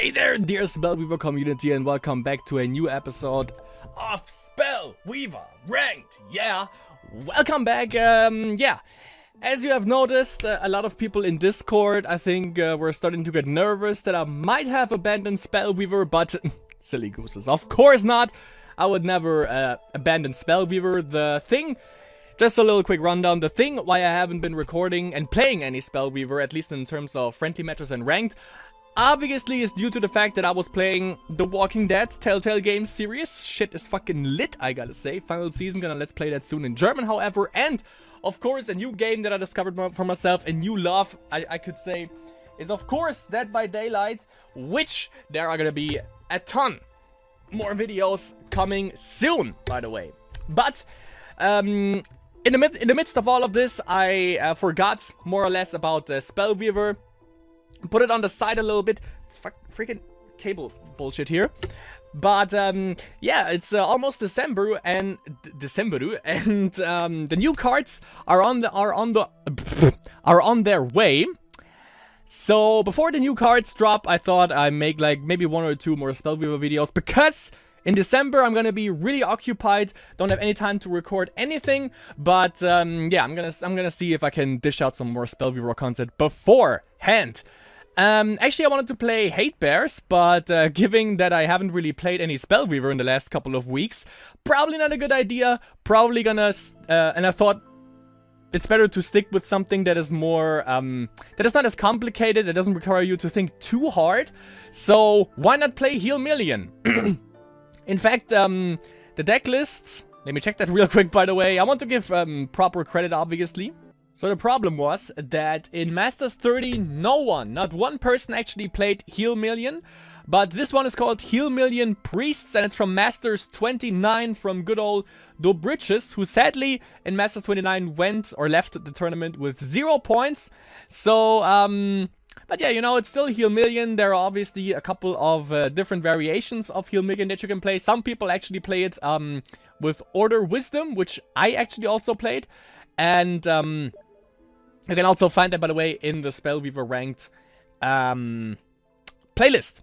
Hey there, dear Spellweaver community, and welcome back to a new episode of Spellweaver Ranked. Yeah, welcome back. As you have noticed, a lot of people in Discord, I think, were starting to get nervous that I might have abandoned Spellweaver, but silly gooses, of course not. I would never abandon Spellweaver. The thing, just a little quick rundown, the thing why I haven't been recording and playing any Spellweaver, at least in terms of friendly matches and ranked, obviously is due to the fact that I was playing the Walking Dead Telltale Games series. Shit is fucking lit, I gotta say. Final season, gonna let's play that soon in German, however. And, of course, a new game that I discovered for myself, a new love, I could say, is of course Dead by Daylight, which there are gonna be a ton more videos coming soon, by the way. But, in the midst of all of this, I forgot more or less about Spellweaver. Put it on the side a little bit. Freaking cable bullshit here. But yeah, it's almost December, and the new cards are on their way. So before the new cards drop, I thought I'd make like maybe one or two more Spellweaver videos, because in December I'm gonna be really occupied, don't have any time to record anything. But yeah, I'm gonna see if I can dish out some more Spellweaver content beforehand. Actually I wanted to play Hate Bears, but given that I haven't really played any Spellweaver in the last couple of weeks, probably not a good idea. Probably gonna, and I thought it's better to stick with something that is more, that is not as complicated, that doesn't require you to think too hard. So why not play Healmelion? In fact, the deck list, let me check that real quick, by the way. I want to give proper credit, obviously. So the problem was that in Masters 30, not one person actually played Healmelion. But this one is called Healmelion Priests, and it's from Masters 29 from good old Dobricious, who sadly in Masters 29 went or left the tournament with 0 points. So, but yeah, you know, it's still Healmelion. There are obviously a couple of different variations of Healmelion that you can play. Some people actually play it with Order Wisdom, which I actually also played. And you can also find that, by the way, in the Spellweaver Ranked playlist,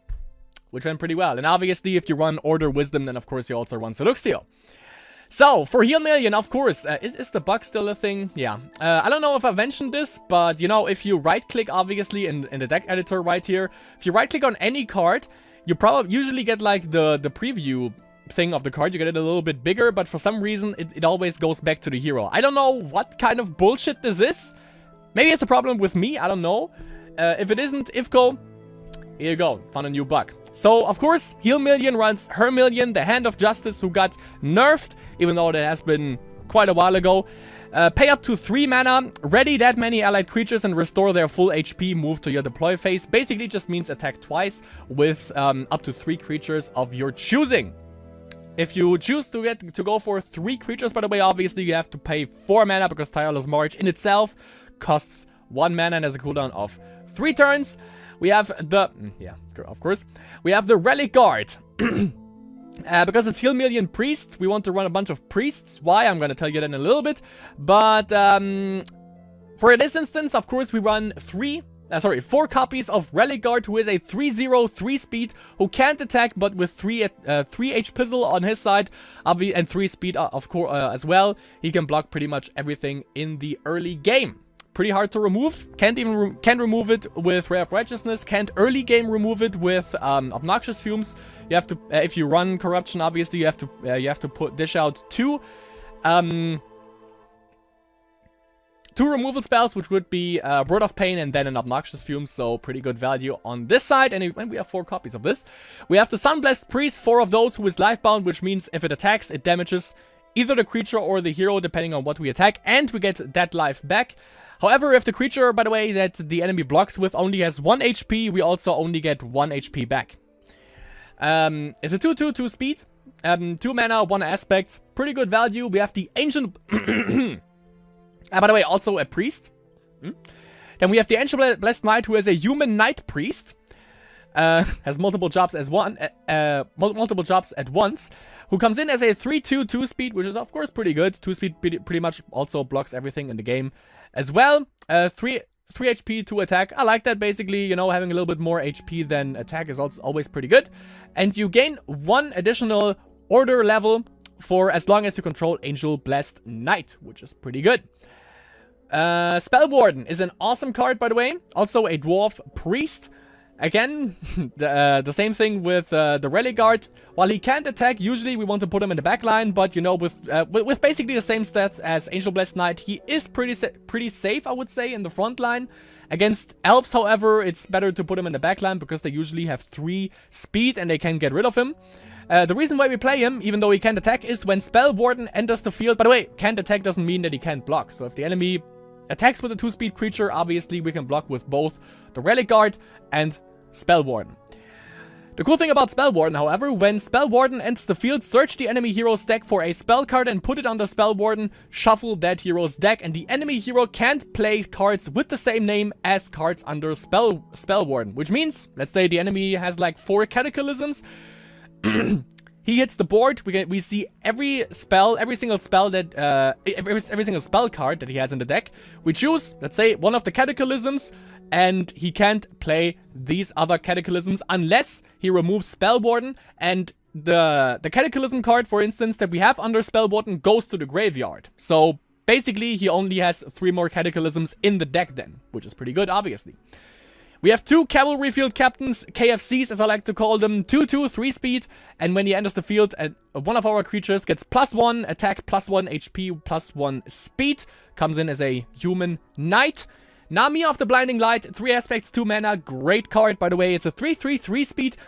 which went pretty well. And obviously, if you run Order Wisdom, then of course you also run Seluxio. So, for Healmelion, of course, is the bug still a thing? Yeah. I don't know if I mentioned this, but, you know, if you right-click, obviously, in the deck editor right here, if you right-click on any card, you probably usually get, like, the preview thing of the card. You get it a little bit bigger, but for some reason, it always goes back to the hero. I don't know what kind of bullshit this is. Maybe it's a problem with me, I don't know. If it isn't, Ifco, here you go, found a new bug. So, of course, Healmelion runs Healmelion, the Hand of Justice, who got nerfed, even though that has been quite a while ago. Pay up to 3 mana, ready that many allied creatures, and restore their full HP, move to your deploy phase. Basically just means attack twice with up to 3 creatures of your choosing. If you choose to go for 3 creatures, by the way, obviously you have to pay 4 mana, because Tireless March in itself costs 1 mana and has a cooldown of 3 turns. We have the, yeah, of course, we have the Relic Guard. Because it's Healmelion Priests, we want to run a bunch of Priests. Why? I'm gonna tell you that in a little bit. But for this instance, of course, we run 4 copies of Relic Guard, who is a 3/0, 3 speed, who can't attack, but with 3 H pizzle on his side, and 3 speed, of course, as well. He can block pretty much everything in the early game. Pretty hard to remove. Can't remove it with Ray of Righteousness. Can't early game remove it with Obnoxious Fumes. You have to, if you run Corruption, obviously you have to dish out 2 removal spells, which would be Word of Pain and then an Obnoxious Fume, so pretty good value on this side. And we have 4 copies of this. We have the Sunblessed Priest, 4 of those, who is lifebound, which means if it attacks, it damages either the creature or the hero, depending on what we attack, and we get that life back. However, if the creature, by the way, that the enemy blocks with only has 1 HP, we also only get 1 HP back. It's a 2/2, 2 speed, 2 mana, 1 aspect, pretty good value. We have the Ancient... by the way, also a priest. Then we have the Ancient Blessed Knight, who is a human knight priest. Has multiple jobs at once. Who comes in as a 3/2, 2 speed, which is of course pretty good. 2 speed pretty much also blocks everything in the game as well. 3 3 HP to attack. I like that, basically, you know, having a little bit more HP than attack is also always pretty good. And you gain 1 additional order level for as long as you control Angel Blessed Knight, which is pretty good. Spellwarden is an awesome card, by the way. Also a Dwarf Priest. Again, the same thing with the Relic Guard. While he can't attack, usually we want to put him in the backline, but you know, with basically the same stats as Angel Blessed Knight, he is pretty safe, I would say, in the front line. Against Elves, however, it's better to put him in the backline because they usually have 3 speed and they can get rid of him. The reason why we play him, even though he can't attack, is when Spellwarden enters the field. By the way, can't attack doesn't mean that he can't block. So if the enemy attacks with a 2-speed creature, obviously we can block with both the Relic Guard and Spellwarden. The cool thing about Spellwarden, however, when Spellwarden enters the field, search the enemy hero's deck for a spell card and put it on the Spellwarden, shuffle that hero's deck, and the enemy hero can't play cards with the same name as cards under Spellwarden. Which means, let's say the enemy has like 4 Cataclysms. He hits the board. We see every single spell that every single spell card that he has in the deck. We choose, let's say, one of the Cataclysms, and he can't play these other Cataclysms unless he removes Spellwarden, and the Cataclysm card, for instance, that we have under Spellwarden goes to the graveyard. So basically, he only has 3 more Cataclysms in the deck then, which is pretty good, obviously. We have 2 Cavalry Field Captains, KFCs as I like to call them, 2/2, 3 speed, and when he enters the field, one of our creatures gets +1 attack, +1 HP, +1 speed, comes in as a human knight. Nami of the Blinding Light, 3 aspects, 2 mana, great card, by the way. It's a 3/3, 3 speed,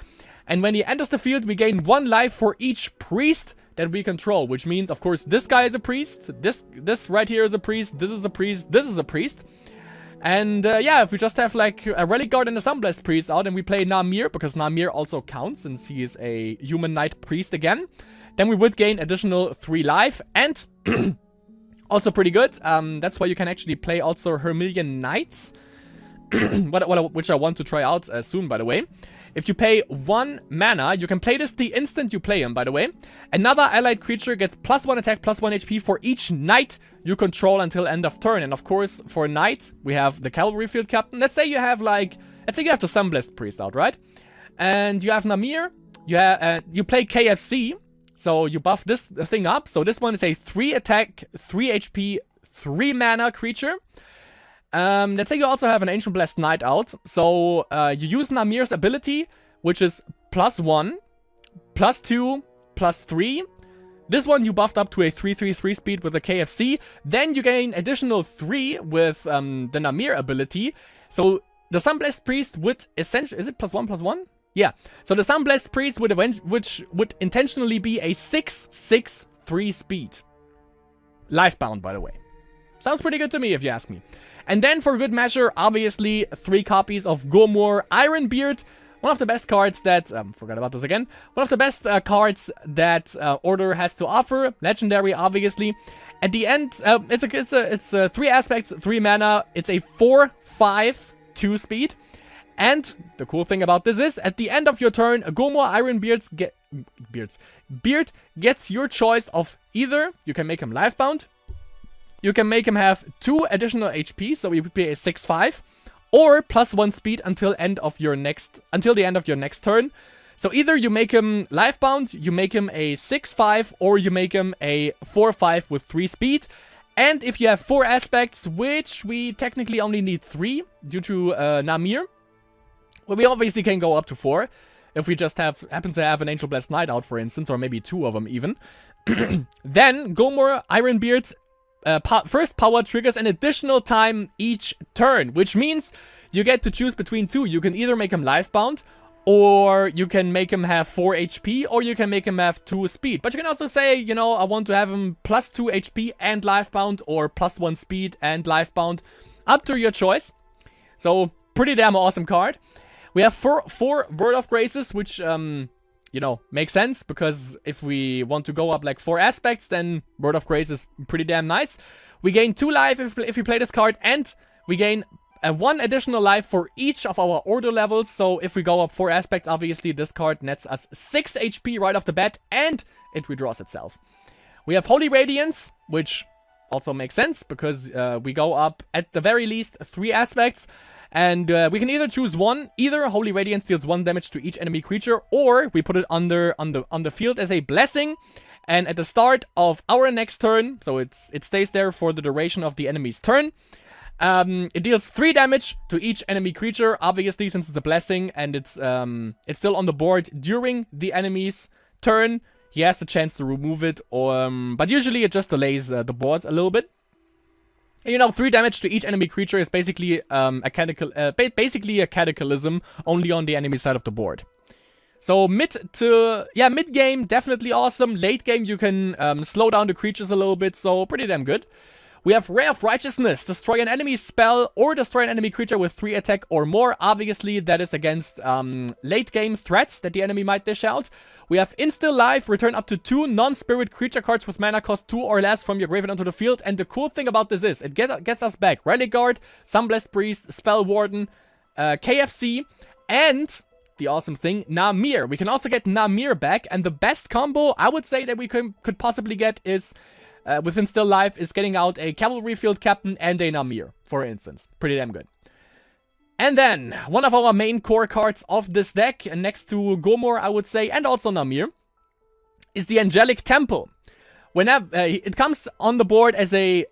and when he enters the field, we gain 1 life for each priest that we control, which means, of course, this guy is a priest, this right here is a priest, this is a priest, this is a priest. And yeah, if we just have like a Relic Guard and a Sunblessed Priest out and we play Namir, because Namir also counts since he is a human knight priest again, then we would gain additional 3 life, and also pretty good. That's why you can actually play also Healmelion Knights, which I want to try out soon, by the way. If you pay 1 mana, you can play this the instant you play him, by the way. Another allied creature gets +1 attack, +1 HP for each knight you control until end of turn. And of course, for knight, we have the Cavalry Field Captain. Let's say you have the Sunblessed Priest out, right? And you have Namir, you play KFC, so you buff this thing up. So this one is a 3 attack, 3 HP, 3 mana creature. Let's say you also have an Ancient Blessed Knight out. So, you use Namir's ability, which is +1, +2, +3. This one you buffed up to a 3/3 speed with the KFC. Then you gain additional 3 with the Namir ability. So, the Sunblessed Priest would essentially... Is it +1, +1? Yeah. So, the Sunblessed Priest which would intentionally be a 6/6 3 speed. Lifebound, by the way. Sounds pretty good to me, if you ask me. And then, for good measure, obviously, 3 copies of Gomor Ironbeard. One of the best cards that... forgot about this again. One of the best cards that Order has to offer. Legendary, obviously. At the end, it's 3 aspects, 3 mana. It's a 4/5 2 speed. And the cool thing about this is, at the end of your turn, Gomor Ironbeard gets your choice of either you can make him lifebound, you can make him have 2 additional HP, so he would be a 6/5, or +1 speed until the end of your next turn. So either you make him lifebound, you make him a 6/5, or you make him a 4/5 with 3 speed. And if you have 4 aspects, which we technically only need 3 due to Namir, well, we obviously can go up to 4 if we just happen to have an Angel Blessed Knight out, for instance, or maybe 2 of them even. Then Gomor Ironbeard's first power triggers an additional time each turn, which means you get to choose between 2. You can either make him lifebound, or you can make him have 4 HP, or you can make him have 2 speed. But you can also say, you know, I want to have him +2 HP and lifebound, or +1 speed and lifebound. Up to your choice. So, pretty damn awesome card. We have 4 Word of Graces, which, you know, makes sense, because if we want to go up like 4 aspects, then Word of Grace is pretty damn nice. We gain 2 life if we play this card, and we gain 1 additional life for each of our order levels. So if we go up 4 aspects, obviously this card nets us 6 HP right off the bat, and it redraws itself. We have Holy Radiance, which Also makes sense, because we go up, at the very least, 3 aspects. And we can either choose one. Either Holy Radiance deals 1 damage to each enemy creature, or we put it on the field as a blessing. And at the start of our next turn, so it stays there for the duration of the enemy's turn, it deals 3 damage to each enemy creature, obviously, since it's a blessing, and it's still on the board during the enemy's turn. He has the chance to remove it, but usually it just delays the board a little bit. And, you know, 3 damage to each enemy creature is basically basically a cataclysm, only on the enemy side of the board. So mid game, definitely awesome. Late game, you can slow down the creatures a little bit, so pretty damn good. We have Ray of Righteousness. Destroy an enemy spell or destroy an enemy creature with 3 attack or more. Obviously, that is against late game threats that the enemy might dish out. We have Instill Life. Return up to 2 non-spirit creature cards with mana cost 2 or less from your graveyard onto the field. And the cool thing about this is, it gets us back Relic Guard, Sunblessed Priest, Spell Warden, KFC, and the awesome thing, Namir. We can also get Namir back, and the best combo I would say that we could possibly get is, within Still Life, is getting out a Cavalry Field Captain and a Namir, for instance. Pretty damn good. And then, one of our main core cards of this deck, next to Gomor, I would say, and also Namir, is the Angelic Temple. Whenever it comes on the board as a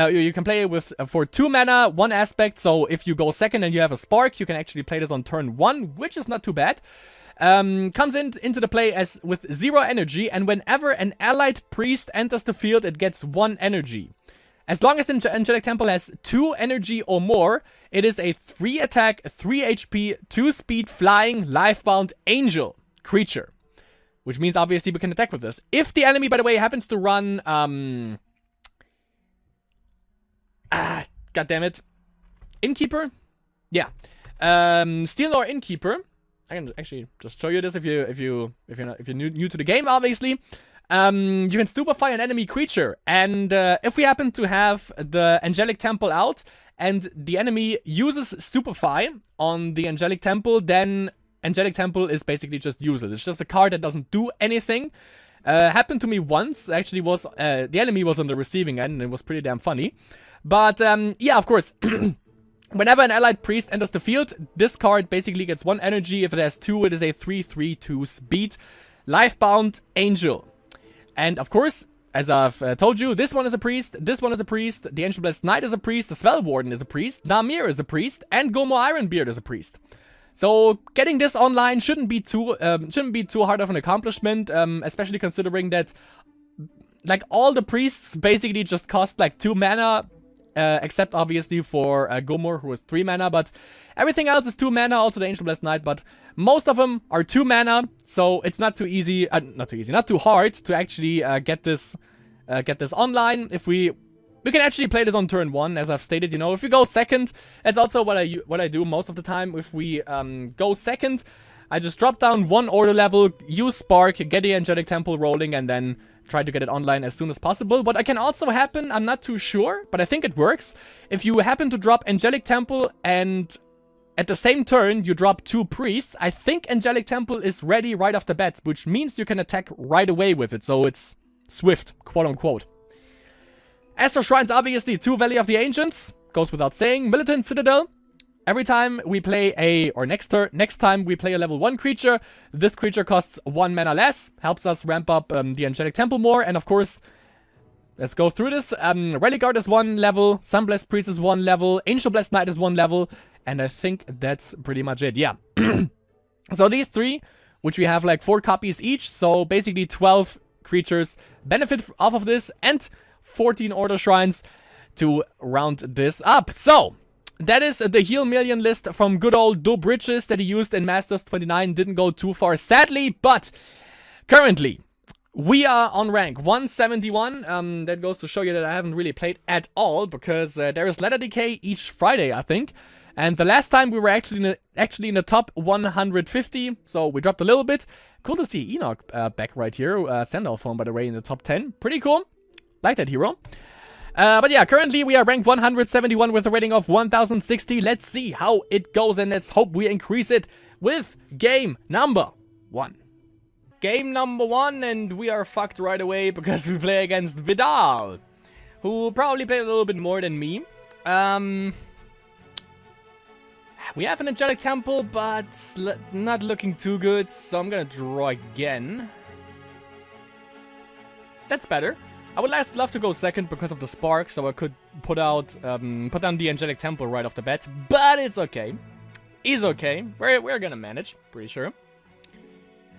you can play it with for 2 mana, 1 aspect. So if you go second and you have a spark, you can actually play this on turn 1, which is not too bad. Comes into the play as with 0 energy, and whenever an allied priest enters the field, it gets 1 energy. As long as Angelic Temple has 2 energy or more, it is a 3 attack, 3 HP, 2 speed, flying, lifebound angel creature. Which means obviously we can attack with this. If the enemy, by the way, happens to run God damn it. Innkeeper? Yeah. Steelnor Innkeeper. I can actually just show you this if you're new to the game, obviously. You can stupefy an enemy creature, and if we happen to have the Angelic Temple out, and the enemy uses Stupefy on the Angelic Temple, then Angelic Temple is basically just useless. It's just a card that doesn't do anything. Happened to me once. Actually, the enemy was on the receiving end, and it was pretty damn funny. But yeah, of course. Whenever an allied priest enters the field, this card basically gets 1 energy. If it has 2, it is a 3/3/2 speed lifebound angel. And of course, as I've told you, this one is a priest, this one is a priest, the Ancient Blessed Knight is a priest, the Spell Warden is a priest, Namir is a priest, and Gomo Ironbeard is a priest. So getting this online shouldn't be too hard of an accomplishment, especially considering that like all the priests basically just cost like 2 mana. Except obviously for Gomor, who is 3 mana, but everything else is 2 mana, also the Ancient Blessed Knight, but most of them are 2 mana, so it's not too hard to actually get this online. If we can actually play this on turn 1, as I've stated, you know, if we go second, that's also what I do most of the time. If we go second, I just drop down 1 order level, use Spark, get the Angelic Temple rolling, and then try to get it online as soon as possible. What can also happen, I'm not too sure, but I think it works. If you happen to drop Angelic Temple and at the same turn you drop 2 priests, I think Angelic Temple is ready right off the bat, which means you can attack right away with it. So it's swift, quote unquote. As for shrines, obviously 2 Valley of the Ancients, goes without saying. Militant Citadel. Every time we play next time we play a level 1 creature, this creature costs 1 mana less, helps us ramp up the Angelic Temple more, and of course, let's go through this. Relic Guard is 1 level, Sunblessed Priest is 1 level, Ancient Blessed Knight is 1 level, and I think that's pretty much it, yeah. So these 3, which we have like 4 copies each, so basically 12 creatures benefit off of this, and 14 Order Shrines to round this up. So that is the Healmelion list from good old Do Bridges that he used in Masters 29. Didn't go too far, sadly, but currently we are on rank 171. That goes to show you that I haven't really played at all, because there is Ladder Decay each Friday, I think. And the last time we were actually in the top 150, so we dropped a little bit. Cool to see Enoch back right here. Sandal Phone, by the way, in the top 10. Pretty cool. Like that hero. But yeah, currently we are ranked 171 with a rating of 1060. Let's see how it goes, and let's hope we increase it with game number 1. Game number 1, and we are fucked right away because we play against Vidal, who probably played a little bit more than me. We have an Angelic Temple, but not looking too good, so I'm gonna draw again. That's better. I would love to go second because of the spark, so I could put down the Angelic Temple right off the bat, but it's okay. He's okay. We're gonna manage, pretty sure.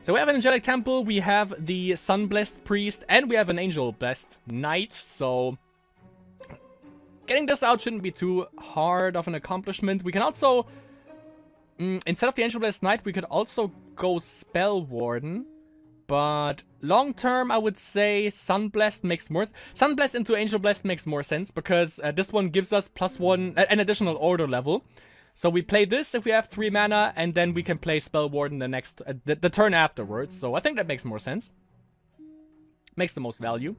So we have an Angelic Temple, we have the Sun Blessed Priest, and we have an Angel Blessed Knight, so getting this out shouldn't be too hard of an accomplishment. We can also, instead of the Angel Blessed Knight, we could also go Spell Warden. But long term, I would say Sun Blessed makes more. Sun Blessed into Angel Blessed makes more sense because this one gives us +1, an additional order level. So we play this if we have 3 mana, and then we can play Spell Warden the next, the turn afterwards. So I think that makes more sense. Makes the most value.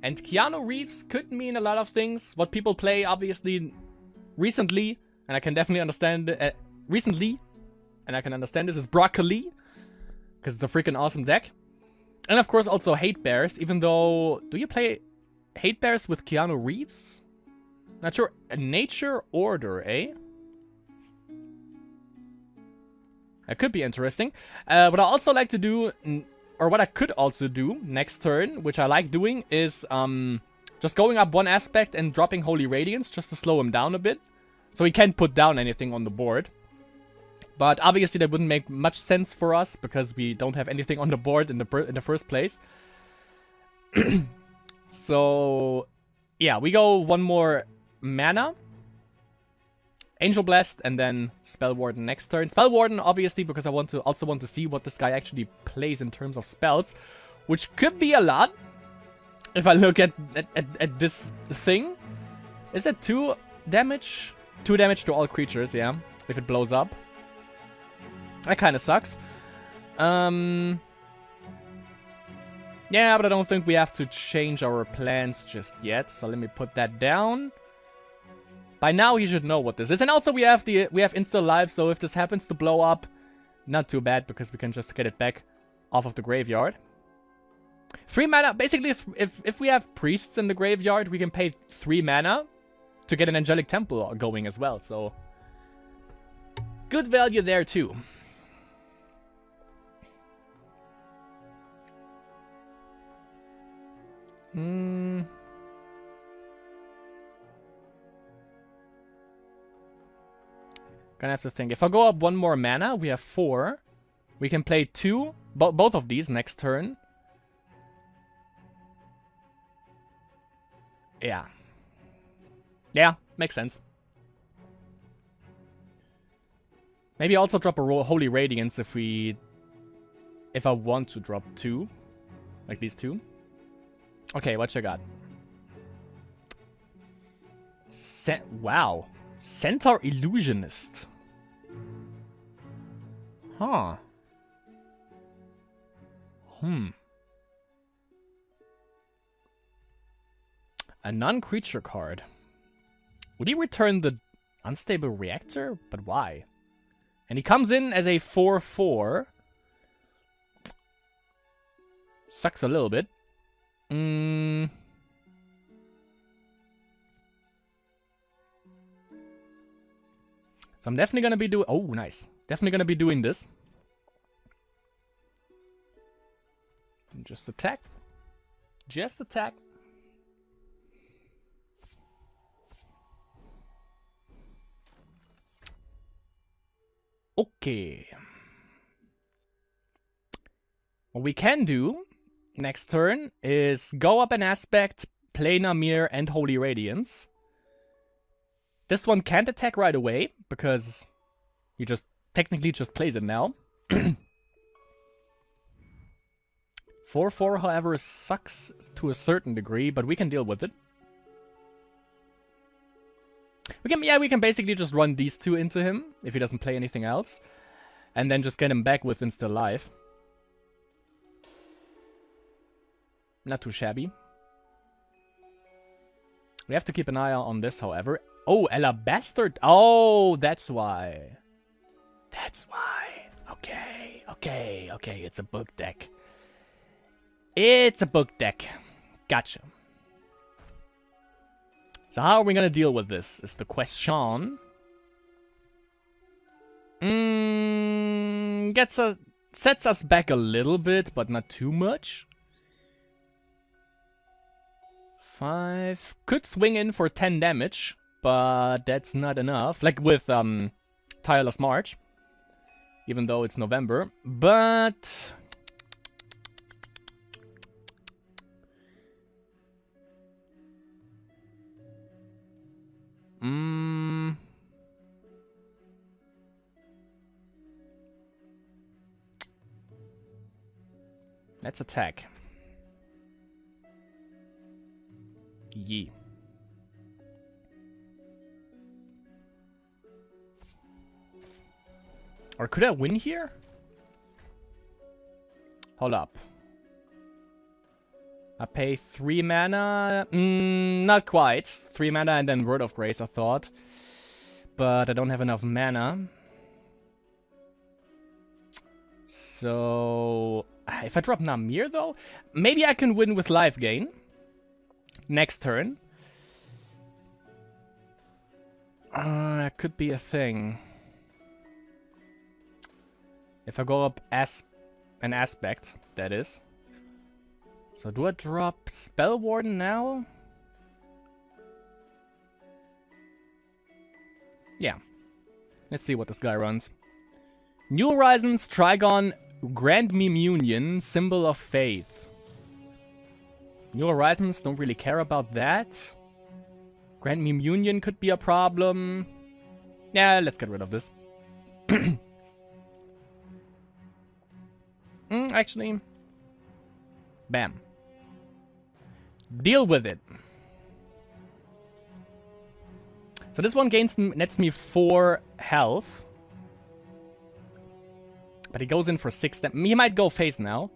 And Keanu Reeves could mean a lot of things. What people play, obviously, recently, and I can definitely understand recently. And I can understand this is Broccoli, because it's a freaking awesome deck. And of course also Hate Bears, even though... Do you play Hate Bears with Keanu Reeves? Not sure. A Nature Order, eh? That could be interesting. What I also like to do, or what I could also do next turn, which I like doing, is just going up 1 aspect and dropping Holy Radiance just to slow him down a bit. So he can't put down anything on the board. But obviously that wouldn't make much sense for us because we don't have anything on the board in the first place. So yeah, we go 1 more mana, Angel Blessed, and then Spell Warden next turn. Spell Warden obviously because I also want to see what this guy actually plays in terms of spells, which could be a lot. If I look at this thing, is it 2 damage? 2 damage to all creatures, yeah. If it blows up. That kind of sucks. Yeah, but I don't think we have to change our plans just yet. So let me put that down. By now he should know what this is. And also we have Insta Live, so if this happens to blow up, not too bad because we can just get it back off of the graveyard. 3 mana, basically if we have priests in the graveyard, we can pay 3 mana to get an Angelic Temple going as well. So good value there too. Gonna have to think. If I go up 1 more mana, we have 4. We can play 2, both of these next turn. Yeah. Yeah, makes sense. Maybe also drop a Holy Radiance if I want to drop 2. Like these 2. Okay, what you got? Wow. Centaur Illusionist. Huh. A non-creature card. Would he return the Unstable Reactor? But why? And he comes in as a 4/4. Sucks a little bit. So I'm definitely gonna be doing... Oh, nice. Definitely gonna be doing this. Just attack. Just attack. Okay. What we can do next turn is go up an aspect, play Namir and Holy Radiance. This one can't attack right away because he just technically just plays it now. 4/4, however, sucks to a certain degree, but we can deal with it. We can basically just run these 2 into him if he doesn't play anything else, and then just get him back with Insta Live. Not too shabby. We have to keep an eye on this, however. Oh, Alabaster. Oh, that's why. That's why. Okay. It's a book deck. It's a book deck. Gotcha. So how are we gonna deal with this is the question. Sets us back a little bit, but not too much. 5. Could swing in for 10 damage, but that's not enough. Like with Tireless March. Even though it's November. But... Let's attack. Yee. Or could I win here? Hold up. I pay 3 mana. Not quite. 3 mana and then Word of Grace, I thought. But I don't have enough mana. So... If I drop Namir, though, maybe I can win with life gain. Next turn. That could be a thing. If I go up as an aspect, that is. So do I drop Spell Warden now? Yeah. Let's see what this guy runs. New Horizons, Trigon, Grand Meme Union, Symbol of Faith. New Horizons, don't really care about that. Grand Meme Union could be a problem. Yeah, let's get rid of this. Actually, bam. Deal with it. So this one nets me 4 health. But he goes in for 6. He might go face now.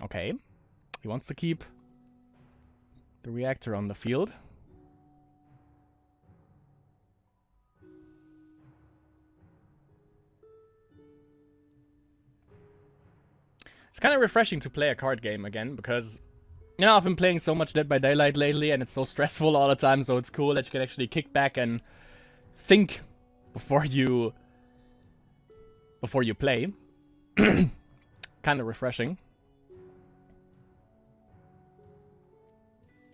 Okay. He wants to keep the reactor on the field. It's kind of refreshing to play a card game again, because, you know, I've been playing so much Dead by Daylight lately, and it's so stressful all the time, so it's cool that you can actually kick back and think before you play. Kind of refreshing.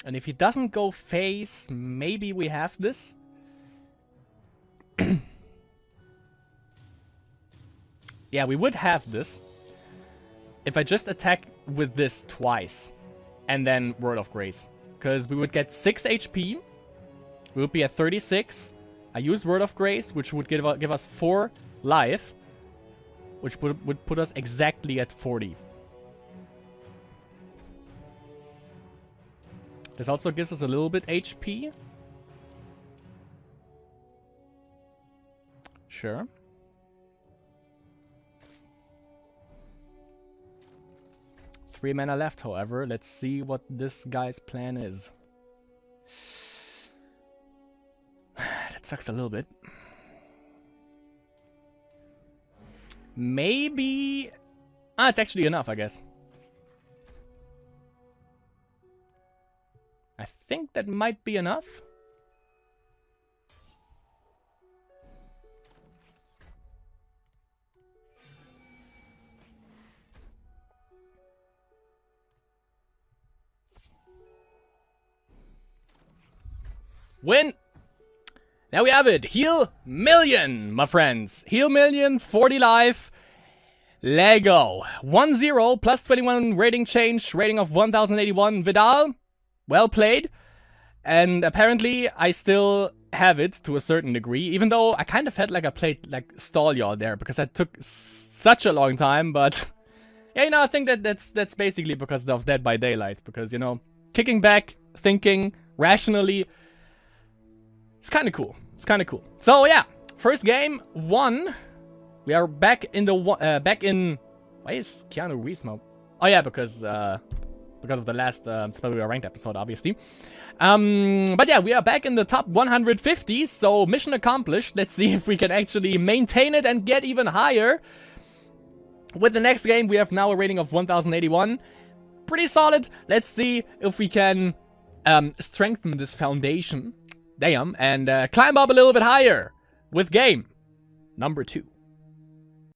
And if he doesn't go face, maybe we have this. Yeah, we would have this. If I just attack with this twice, and then Word of Grace. Because we would get 6 HP, we would be at 36, I use Word of Grace, which would give us 4 life, which would put us exactly at 40. This also gives us a little bit HP. Sure. Three mana left, however. Let's see what this guy's plan is. That sucks a little bit. Maybe... Ah, it's actually enough, I guess. I think that might be enough. Win! Now we have it. Healmelion, my friends. Healmelion, 40 life. Lego. 1-0, plus 21 rating change, rating of 1081. Vidal, well played. And apparently, I still have it to a certain degree. Even though I kind of felt like I played like Stallyaw there, because that took such a long time. But yeah, you know, I think that's basically because of Dead by Daylight. Because, you know, kicking back, thinking rationally. It's kind of cool. It's kind of cool. So yeah, first game won. We are back in the back in. Why is Keanu Reeves now? Oh yeah, because because of the last Spellweaver ranked episode, obviously. But yeah, we are back in the top 150, so mission accomplished. Let's see if we can actually maintain it and get even higher. With the next game, we have now a rating of 1081. Pretty solid. Let's see if we can strengthen this foundation. Damn, and climb up a little bit higher with game number 2.